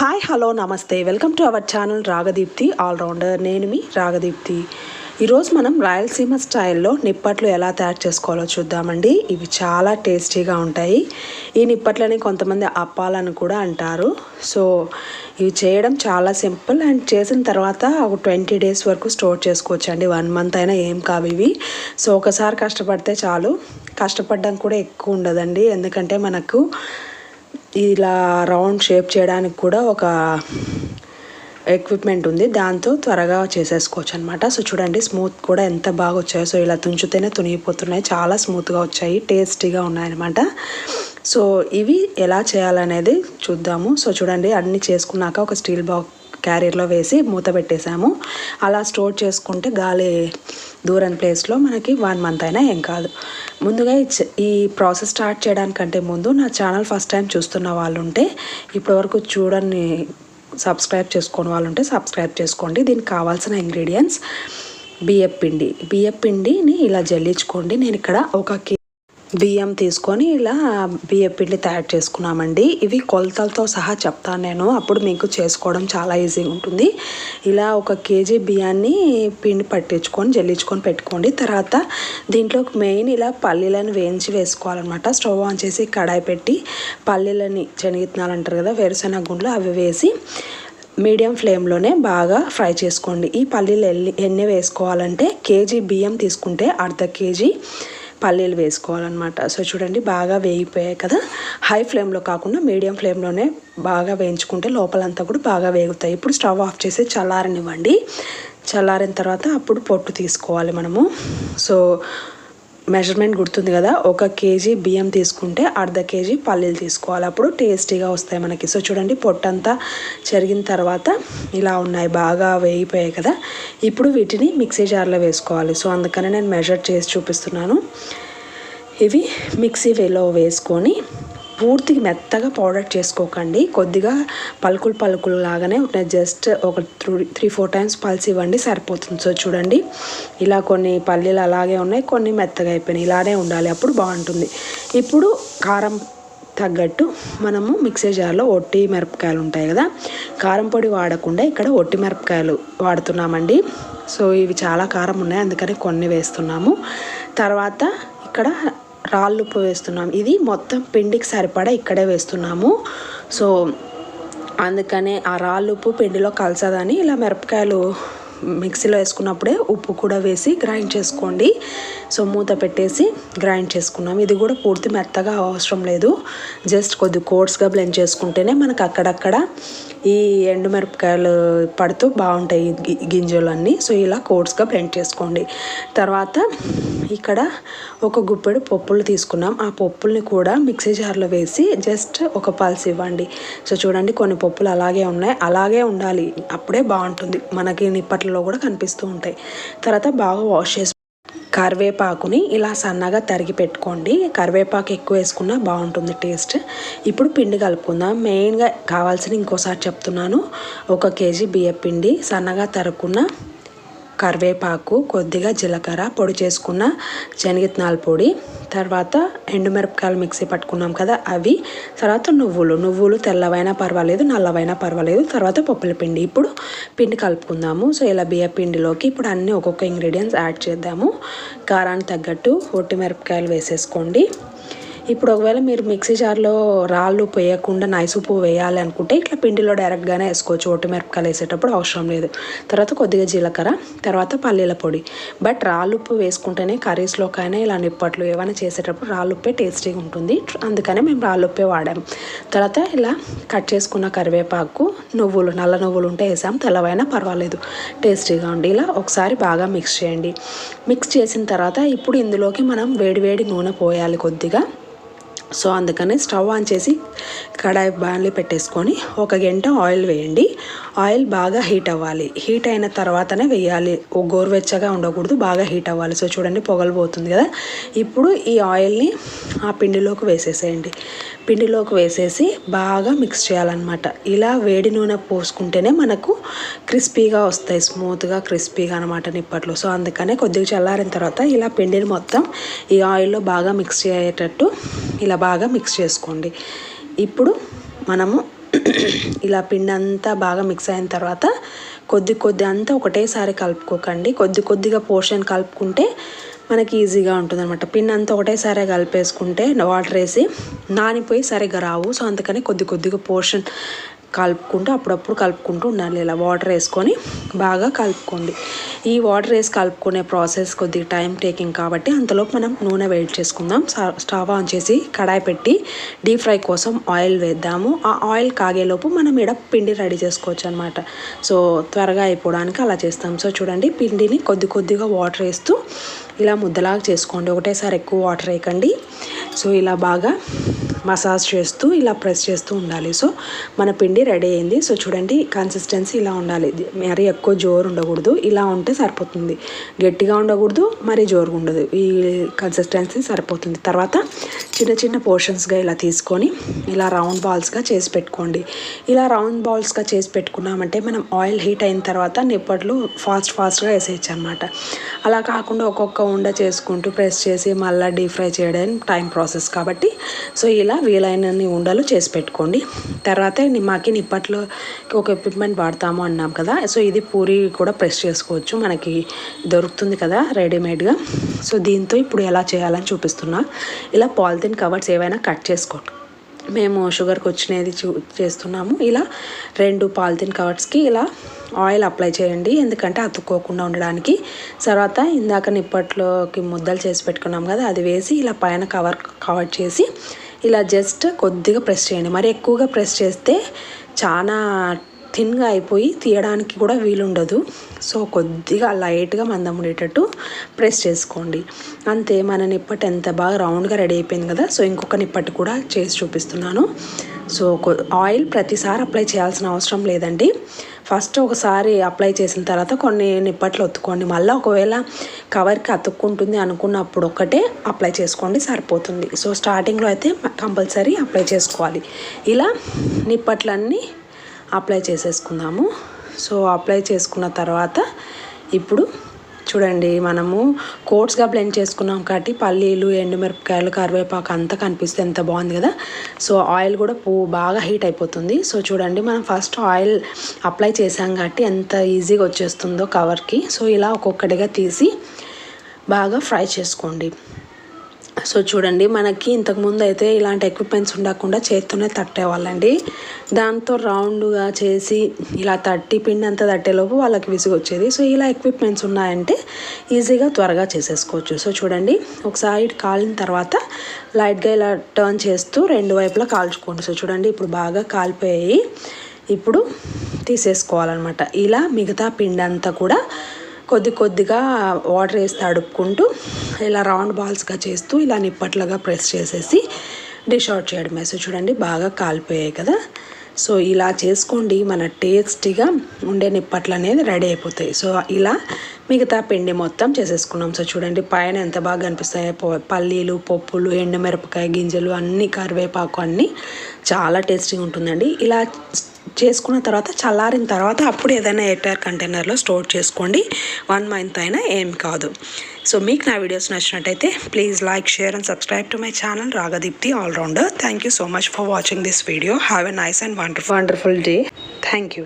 Hi hello నమస్తే welcome to our channel Ragadeepthi allrounder. నేను మీ రాగదీప్తి. ఈరోజు మనం రాయలసీమ స్టైల్లో నిప్పట్లు ఎలా తయారు చేసుకోవాలో చూద్దామండి. ఇవి చాలా టేస్టీగా ఉంటాయి. ఈ నిప్పట్లని కొంతమంది అప్పాలని కూడా అంటారు. సో ఇవి చేయడం చాలా సింపుల్ అండ్ చేసిన తర్వాత ఒక 20 days వరకు స్టోర్ చేసుకోవచ్చు అండి. 1 month అయినా ఏం కావు ఇవి. సో ఒకసారి కష్టపడితే చాలు. కష్టపడడం కూడా ఎక్కువ ఉండదండి, ఎందుకంటే మనకు ఇలా రౌండ్ షేప్ చేయడానికి కూడా ఒక ఎక్విప్మెంట్ ఉంది, దాంతో త్వరగా చేసేసుకోవచ్చు అనమాట. సో చూడండి స్మూత్ కూడా ఎంత బాగా వచ్చాయో. సో ఇలా తుంచితేనే తునిగిపోతున్నాయి, చాలా స్మూత్గా వచ్చాయి, టేస్టీగా ఉన్నాయన్నమాట. సో ఇవి ఎలా చేయాలనేది చూద్దాము. సో చూడండి అన్నీ చేసుకున్నాక ఒక స్టీల్ క్యారియర్లో వేసి మూత పెట్టేసాము. అలా స్టోర్ చేసుకుంటే గాలి దూరని ప్లేస్లో మనకి 1 month అయినా ఏం కాదు. ముందుగా ఈ ప్రాసెస్ స్టార్ట్ చేయడానికంటే ముందు నా ఛానల్ ఫస్ట్ టైం చూస్తున్న వాళ్ళు ఉంటే, ఇప్పటివరకు చూడని సబ్స్క్రైబ్ చేసుకునే వాళ్ళు ఉంటే సబ్స్క్రైబ్ చేసుకోండి. దీనికి కావాల్సిన ఇంగ్రీడియంట్స్ బియ్యం పిండిని ఇలా జల్లించుకోండి. నేను ఇక్కడ ఒక బియ్యం తీసుకొని ఇలా బియ్యం పిండి తయారు చేసుకున్నామండి. ఇవి కొలతలతో సహా చెప్తాను నేను, అప్పుడు మీకు చేసుకోవడం చాలా ఈజీగా ఉంటుంది. ఇలా 1 kg బియ్యాన్ని పిండి పట్టించుకొని జల్లించుకొని పెట్టుకోండి. తర్వాత దీంట్లోకి మెయిన్ ఇలా పల్లీలను వేయించి వేసుకోవాలన్నమాట. స్టవ్ ఆన్ చేసి కడాయి పెట్టి పల్లీలని, శనగిత్తనాలు అంటారు కదా, వేరుశెనగ గుండ్లు, అవి వేసి మీడియం ఫ్లేమ్లోనే బాగా ఫ్రై చేసుకోండి. ఈ పల్లీలు ఎన్ని వేసుకోవాలంటే, కేజీ బియ్యం తీసుకుంటే 1/2 kg పల్లీలు వేసుకోవాలన్నమాట. సో చూడండి బాగా వేగిపోయాయి కదా. హై ఫ్లేమ్లో కాకుండా మీడియం ఫ్లేమ్లోనే బాగా వేయించుకుంటే లోపలంతా కూడా బాగా వేగుతాయి. ఇప్పుడు స్టవ్ ఆఫ్ చేసి చల్లారనివ్వండి. చల్లారిన తర్వాత అప్పుడు పొట్టు తీసుకోవాలి మనము. సో మెజర్మెంట్ గుర్తుంది కదా, 1 kg బియ్యం తీసుకుంటే 1/2 kg పల్లీలు తీసుకోవాలి, అప్పుడు టేస్టీగా వస్తాయి మనకి. సో చూడండి పొట్టంతా చెరిగిన తర్వాత ఇలా ఉన్నాయి, బాగా వేగిపోయాయి కదా. ఇప్పుడు వీటిని మిక్సీ జార్లో వేసుకోవాలి. సో అందుకని నేను మెజర్ చేసి చూపిస్తున్నాను. ఇవి మిక్సీ వేలో వేసుకొని పూర్తిగా మెత్తగా పౌడర్ చేసుకోకండి, కొద్దిగా పలుకులు లాగానే ఉంటాయి. జస్ట్ ఒక 3-4 times పల్స్ ఇవ్వండి, సరిపోతుంది. సో చూడండి ఇలా కొన్ని పల్లీలు అలాగే ఉన్నాయి, కొన్ని మెత్తగా అయిపోయినాయి. ఇలానే ఉండాలి, అప్పుడు బాగుంటుంది. ఇప్పుడు కారం తగ్గట్టు మనము మిక్సీ జార్లో ఒట్టి మిరపకాయలు ఉంటాయి కదా, కారం పొడి వాడకుండా ఇక్కడ ఒట్టి మిరపకాయలు వాడుతున్నామండి. సో ఇవి చాలా కారం ఉన్నాయి, అందుకని కొన్ని వేస్తున్నాము. తర్వాత ఇక్కడ రాళ్ళుప్పు వేస్తున్నాం. ఇది మొత్తం పిండికి సరిపడా ఇక్కడే వేస్తున్నాము. సో అందుకనే ఆ రాళ్ళుప్పు పిండిలో కలసదని ఇలా మిరపకాయలు మిక్సీలో వేసుకున్నప్పుడే ఉప్పు కూడా వేసి గ్రైండ్ చేసుకోండి. సో మూత పెట్టేసి గ్రైండ్ చేసుకున్నాం. ఇది కూడా పూర్తి మెత్తగా అవసరం లేదు, జస్ట్ కొద్ది కోర్స్గా బ్లెండ్ చేసుకుంటేనే మనకు అక్కడక్కడ ఈ ఎండుమిరపకాయలు పడుతూ బాగుంటాయి గింజలన్నీ. సో ఇలా కోర్స్గా బ్లెండ్ చేసుకోండి. తర్వాత ఇక్కడ ఒక గుప్పెడు పప్పులు తీసుకున్నాం. ఆ పప్పుల్ని కూడా మిక్సీ జార్లో వేసి జస్ట్ ఒక పల్స్ ఇవ్వండి. సో చూడండి కొన్ని పప్పులు అలాగే ఉన్నాయి, అలాగే ఉండాలి, అప్పుడే బాగుంటుంది, మనకి నిప్పట్లలో కూడా కనిపిస్తూ ఉంటాయి. తర్వాత బాగా వాష్ చేసి కరివేపాకుని ఇలా సన్నగా తరిగి పెట్టుకోండి. కరివేపాకు ఎక్కువ వేసుకున్నా బాగుంటుంది టేస్ట్. ఇప్పుడు పిండి కలుపుకుందాం. మెయిన్గా కావాల్సిన ఇంకోసారి చెప్తున్నాను, 1 kg బియ్యం పిండి, సన్నగా తరుక్కున్న కరివేపాకు, కొద్దిగా జీలకర్ర, పొడి చేసుకున్న శనగిత్తనాల పొడి, తర్వాత ఎండుమిరపకాయలు మిక్సీ పట్టుకున్నాం కదా అవి, తర్వాత నువ్వులు తెల్లవైనా పర్వాలేదు, నల్లవైనా పర్వాలేదు, తర్వాత పప్పుల పిండి. ఇప్పుడు పిండి కలుపుకుందాము. సో ఇలా బియ్యం పిండిలోకి ఇప్పుడు అన్నీ ఒక్కొక్క ఇంగ్రీడియంట్స్ యాడ్ చేద్దాము. కారానికి తగ్గట్టు ఒట్టి మిరపకాయలు వేసేసుకోండి. ఇప్పుడు ఒకవేళ మీరు మిక్సీ జార్లో రాళ్ళు వేయకుండా నైస్ ఉప్పు వేయాలి అనుకుంటే ఇట్లా పిండిలో డైరెక్ట్గానే వేసుకోవచ్చు, ఒట్టి మిరపకాయలు వేసేటప్పుడు అవసరం లేదు. తర్వాత కొద్దిగా జీలకర్ర, తర్వాత పల్లీల పొడి. బట్ రాళ్ళు ఉప్పు వేసుకుంటేనే కర్రీస్లోకైనా ఇలా నిప్పట్లు ఏమైనా చేసేటప్పుడు రాళ్ళు ఉప్పే టేస్టీగా ఉంటుంది, అందుకనే మేము రాళ్ళు ఉప్పే వాడాము. తర్వాత ఇలా కట్ చేసుకున్న కరివేపాకు, నల్ల నువ్వులు ఉంటే వేసాం, తెల్లవైనా పర్వాలేదు, టేస్టీగా ఉండి. ఇలా ఒకసారి బాగా మిక్స్ చేయండి. మిక్స్ చేసిన తర్వాత ఇప్పుడు ఇందులోకి మనం వేడివేడి నూనె పోయాలి కొద్దిగా. సో అందుకని స్టవ్ ఆన్ చేసి కడాయి బాణలి పెట్టేసుకొని 1 గంట ఆయిల్ వేయండి. ఆయిల్ బాగా హీట్ అవ్వాలి. హీట్ అయిన తర్వాతనే వేయాలి, గోరువెచ్చగా ఉండకూడదు, బాగా హీట్ అవ్వాలి. సో చూడండి పొగలు పోతుంది కదా. ఇప్పుడు ఈ ఆయిల్ని ఆ పిండిలోకి వేసేసేయండి. పిండిలోకి వేసేసి బాగా మిక్స్ చేయాలన్నమాట. ఇలా వేడి నూనె పోసుకుంటేనే మనకు క్రిస్పీగా వస్తాయి, స్మూత్గా క్రిస్పీగా అనమాట నిప్పట్లు. సో అందుకనే కొద్దిగా చల్లారిన తర్వాత ఇలా పిండిని మొత్తం ఈ ఆయిల్లో బాగా మిక్స్ అయ్యేటట్టు ఇలా బాగా మిక్స్ చేసుకోండి. ఇప్పుడు మనము ఇలా పిండి అంతా బాగా మిక్స్ అయిన తర్వాత కొద్ది అంతా ఒకటేసారి కలుపుకోకండి, కొద్దిగా పోర్షన్ కలుపుకుంటే మనకి ఈజీగా ఉంటుంది అనమాట. పిండి అంతా ఒకటేసారి కలిపేసుకుంటే వాటర్ వేసి నానిపోయి సరిగ్గా రావు. సో అందుకని కొద్దిగా పోర్షన్ కలుపుకుంటూ అప్పుడప్పుడు కలుపుకుంటూ ఉండాలి. ఇలా వాటర్ వేసుకొని బాగా కలుపుకోండి. ఈ వాటర్ వేసి కలుపుకునే ప్రాసెస్ కొద్దిగా టైం టేకింగ్ కాబట్టి అంతలోపు మనం నూనె వేడి చేసుకుందాం. స్టవ్ ఆన్ చేసి కడాయి పెట్టి డీప్ ఫ్రై కోసం ఆయిల్ వేద్దాము. ఆ ఆయిల్ కాగేలోపు మనం ఇక్కడ పిండి రెడీ చేసుకోవచ్చు అనమాట. సో త్వరగా అయిపోవడానికి అలా చేస్తాం. సో చూడండి, పిండిని కొద్దిగా వాటర్ వేస్తూ ఇలా ముద్దలాగా చేసుకోండి. ఒకటేసారి ఎక్కువ వాటర్ వేయకండి. సో ఇలా బాగా మసాజ్ చేస్తూ ఇలా ప్రెస్ చేస్తూ ఉండాలి. సో మన పిండి రెడీ అయింది. సో చూడండి, కన్సిస్టెన్సీ ఇలా ఉండాలి. మరీ ఎక్కువ జోరు ఉండకూడదు, ఇలా ఉంటే సరిపోతుంది. గట్టిగా ఉండకూడదు, మరీ జోరుగా ఉండదు. ఈ కన్సిస్టెన్సీ సరిపోతుంది. తర్వాత చిన్న పోర్షన్స్గా ఇలా తీసుకొని ఇలా రౌండ్ బాల్స్గా చేసి పెట్టుకోండి. ఇలా రౌండ్ బాల్స్గా చేసి పెట్టుకున్నామంటే మనం ఆయిల్ హీట్ అయిన తర్వాత నిప్పట్లు ఫాస్ట్గా వేసేయచ్చు అనమాట. అలా కాకుండా ఒక్కొక్క ఉండ చేసుకుంటూ ప్రెస్ చేసి మళ్ళీ డీప్ ఫ్రై చేయడం టైం ప్రాసెస్ కాబట్టి సో ఇలా వీలైనన్ని ఉండలు చేసి పెట్టుకోండి. తర్వాత మాకి నిప్పట్లో ఒక ఎక్విప్మెంట్ వాడతాము అన్నాం కదా, సో ఇది పూరి కూడా ప్రెస్ చేసుకోవచ్చు, మనకి దొరుకుతుంది కదా రెడీమేడ్గా. సో దీంతో ఇప్పుడు ఎలా చేయాలని చూపిస్తున్నా. ఇలా పాలిథిన్ కవర్స్ ఏవైనా కట్ చేసుకోండి. మేము షుగర్కి వచ్చినది చేస్తున్నాము. ఇలా 2 పాలిథిన్ కవర్స్కి ఇలా ఆయిల్ అప్లై చేయండి, ఎందుకంటే అతుక్కోకుండా ఉండడానికి. తర్వాత ఇందాక నిప్పట్లోకి ముద్దలు చేసి పెట్టుకున్నాం కదా, అది వేసి ఇలా పైన కవర్ చేసి ఇలా జస్ట్ కొద్దిగా ప్రెస్ చేయండి. మరి ఎక్కువగా ప్రెస్ చేస్తే చాలా థిన్గా అయిపోయి తీయడానికి కూడా వీలుండదు. సో కొద్దిగా లైట్గా మందం ఉండేటట్టు ప్రెస్ చేసుకోండి. అంతే, మన నిప్పటి ఎంత బాగా రౌండ్గా రెడీ అయిపోయింది కదా. సో ఇంకొక నిప్పటి కూడా చేసి చూపిస్తున్నాను. సో ఆయిల్ ప్రతిసారి అప్లై చేయాల్సిన అవసరం లేదండి. ఫస్ట్ ఒకసారి అప్లై చేసిన తర్వాత కొన్ని నిప్పట్లు ఒత్తుకోండి. మళ్ళీ ఒకవేళ కవర్కి అతుక్కుంటుంది అనుకున్నప్పుడు ఒకటే అప్లై చేసుకోండి, సరిపోతుంది. సో స్టార్టింగ్లో అయితే కంపల్సరీ అప్లై చేసుకోవాలి. ఇలా నిప్పట్లన్నీ అప్లై చేసేసుకుందాము. సో అప్లై చేసుకున్న తర్వాత ఇప్పుడు చూడండి, మనము కోట్స్గా బ్లెండ్ చేసుకున్నాం కాబట్టి పల్లీలు, ఎండుమిరపకాయలు, కరివేపాకు అంతా కనిపిస్తే ఎంత బాగుంది కదా. సో ఆయిల్ కూడా బాగా హీట్ అయిపోతుంది. సో చూడండి, మనం ఫస్ట్ ఆయిల్ అప్లై చేసాం కాబట్టి ఎంత ఈజీగా వచ్చేస్తుందో కవర్కి. సో ఇలా ఒక్కొక్కటిగా తీసి బాగా ఫ్రై చేసుకోండి. సో చూడండి, మనకి ఇంతకుముందు అయితే ఇలాంటి ఎక్విప్మెంట్స్ ఉండకుండా చేత్తోనే తట్టేవాళ్ళండి. దాంతో రౌండ్గా చేసి ఇలా పిండి అంతా తట్టేలోపు వాళ్ళకి విసుగు వచ్చేది. సో ఇలా ఎక్విప్మెంట్స్ ఉన్నాయంటే ఈజీగా త్వరగా చేసేసుకోవచ్చు. సో చూడండి, ఒక సైడ్ కాలిన తర్వాత లైట్గా ఇలా టర్న్ చేస్తూ 2 వైపులా కాల్చుకోండి. సో చూడండి, ఇప్పుడు బాగా కాలిపోయాయి. ఇప్పుడు తీసేసుకోవాలన్నమాట. ఇలా మిగతా పిండి అంతా కూడా కొద్దిగా వాటర్ వేసి తడుపుకుంటూ ఇలా రౌండ్ బాల్స్గా చేస్తూ ఇలా నిప్పట్లుగా ప్రెస్ చేసేసి డిష్ అవుట్ చేయడమే. సో చూడండి, బాగా కాలిపోయాయి కదా. సో ఇలా చేసుకోండి, మన టేస్టీగా ఉండే నిప్పట్లు అనేది రెడీ అయిపోతాయి. సో ఇలా మిగతా పిండి మొత్తం చేసేసుకున్నాం. సో చూడండి, పైన ఎంత బాగా అనిపిస్తాయో పల్లీలు, పప్పులు, ఎండుమిరపకాయ గింజలు అన్నీ, కరివేపాకు అన్నీ చాలా టేస్టీగా ఉంటుందండి. ఇలా చేసుకున్న తర్వాత చల్లారిన తర్వాత అప్పుడు ఏదైనా ఎయిర్ కంటైనర్లో స్టోర్ చేసుకోండి. 1 మంత్ అయినా ఏం కాదు. సో మీకు నా వీడియోస్ నచ్చినట్టయితే please like, share and subscribe to my channel Ragadeepthi allrounder. Thank you so much for watching this video. Have a nice and wonderful day. Thank you.